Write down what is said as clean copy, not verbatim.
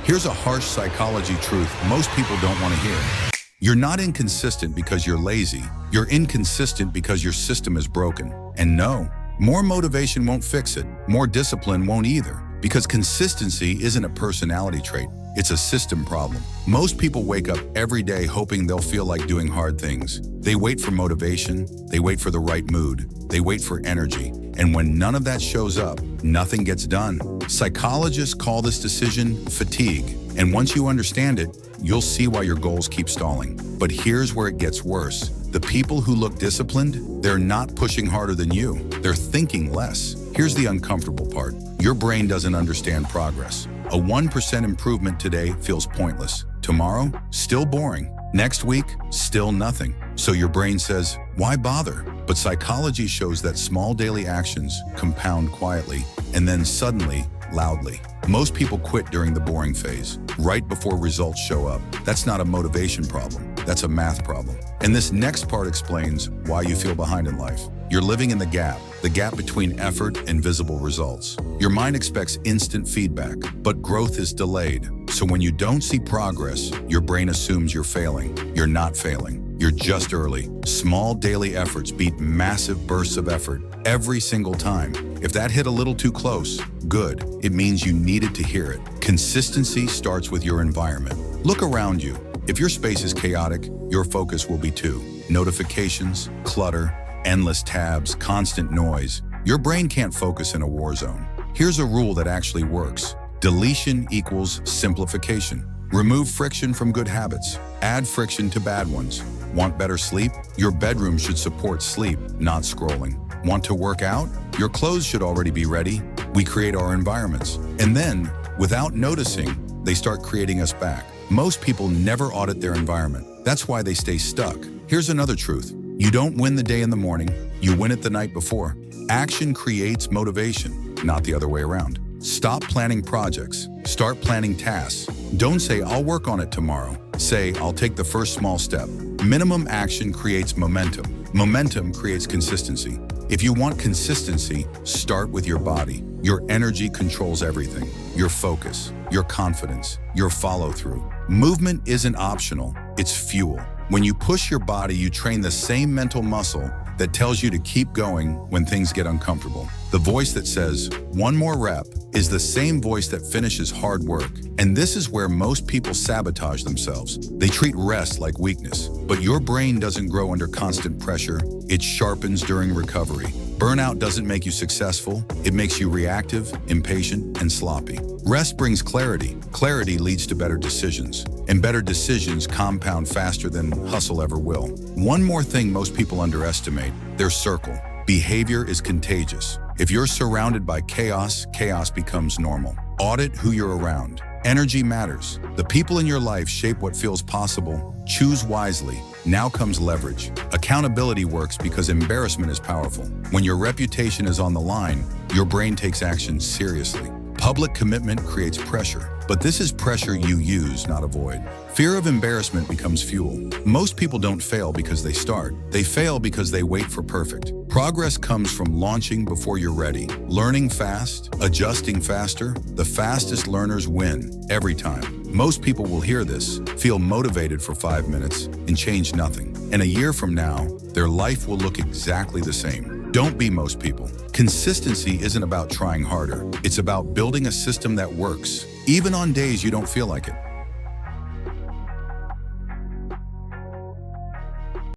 Here's a harsh psychology truth most people don't want to hear. You're not inconsistent because you're lazy. You're inconsistent because your system is broken. And no, more motivation won't fix it. More discipline won't either. Because consistency isn't a personality trait. It's a system problem. Most people wake up every day hoping they'll feel like doing hard things. They wait for motivation. They wait for the right mood. They wait for energy. And when none of that shows up, nothing gets done. Psychologists call this decision fatigue. And once you understand it, you'll see why your goals keep stalling. But here's where it gets worse. The people who look disciplined, they're not pushing harder than you. They're thinking less. Here's the uncomfortable part. Your brain doesn't understand progress. A 1% improvement today feels pointless. Tomorrow, still boring. Next week, still nothing. So your brain says, why bother? But psychology shows that small daily actions compound quietly and then suddenly, loudly. Most people quit during the boring phase, right before results show up. That's not a motivation problem. That's a math problem. And this next part explains why you feel behind in life. You're living in the gap between effort and visible results. Your mind expects instant feedback, but growth is delayed. So when you don't see progress, your brain assumes you're failing. You're not failing. You're just early. Small daily efforts beat massive bursts of effort every single time. If that hit a little too close, good. It means you needed to hear it. Consistency starts with your environment. Look around you. If your space is chaotic, your focus will be too. Notifications, clutter, endless tabs, constant noise. Your brain can't focus in a war zone. Here's a rule that actually works. Deletion equals simplification. Remove friction from good habits. Add friction to bad ones. Want better sleep? Your bedroom should support sleep, not scrolling. Want to work out? Your clothes should already be ready. We create our environments. And then, without noticing, they start creating us back. Most people never audit their environment. That's why they stay stuck. Here's another truth. You don't win the day in the morning, you win it the night before. Action creates motivation, not the other way around. Stop planning projects. Start planning tasks. Don't say, I'll work on it tomorrow. Say, I'll take the first small step. Minimum action creates momentum. Momentum creates consistency. If you want consistency, start with your body. Your energy controls everything. Your focus, your confidence, your follow-through. Movement isn't optional, it's fuel. When you push your body, you train the same mental muscle that tells you to keep going when things get uncomfortable. The voice that says, one more rep, is the same voice that finishes hard work. And this is where most people sabotage themselves. They treat rest like weakness. But your brain doesn't grow under constant pressure. It sharpens during recovery. Burnout doesn't make you successful. It makes you reactive, impatient, and sloppy. Rest brings clarity. Clarity leads to better decisions. And better decisions compound faster than hustle ever will. One more thing most people underestimate, their circle. Behavior is contagious. If you're surrounded by chaos, chaos becomes normal. Audit who you're around. Energy matters. The people in your life shape what feels possible. Choose wisely. Now comes leverage. Accountability works because embarrassment is powerful. When your reputation is on the line, your brain takes action seriously. Public commitment creates pressure, but this is pressure you use, not avoid. Fear of embarrassment becomes fuel. Most people don't fail because they start. They fail because they wait for perfect. Progress comes from launching before you're ready. Learning fast, adjusting faster. The fastest learners win every time. Most people will hear this, feel motivated for 5 minutes, and change nothing. And a year from now, their life will look exactly the same. Don't be most people. Consistency isn't about trying harder. It's about building a system that works, even on days you don't feel like it.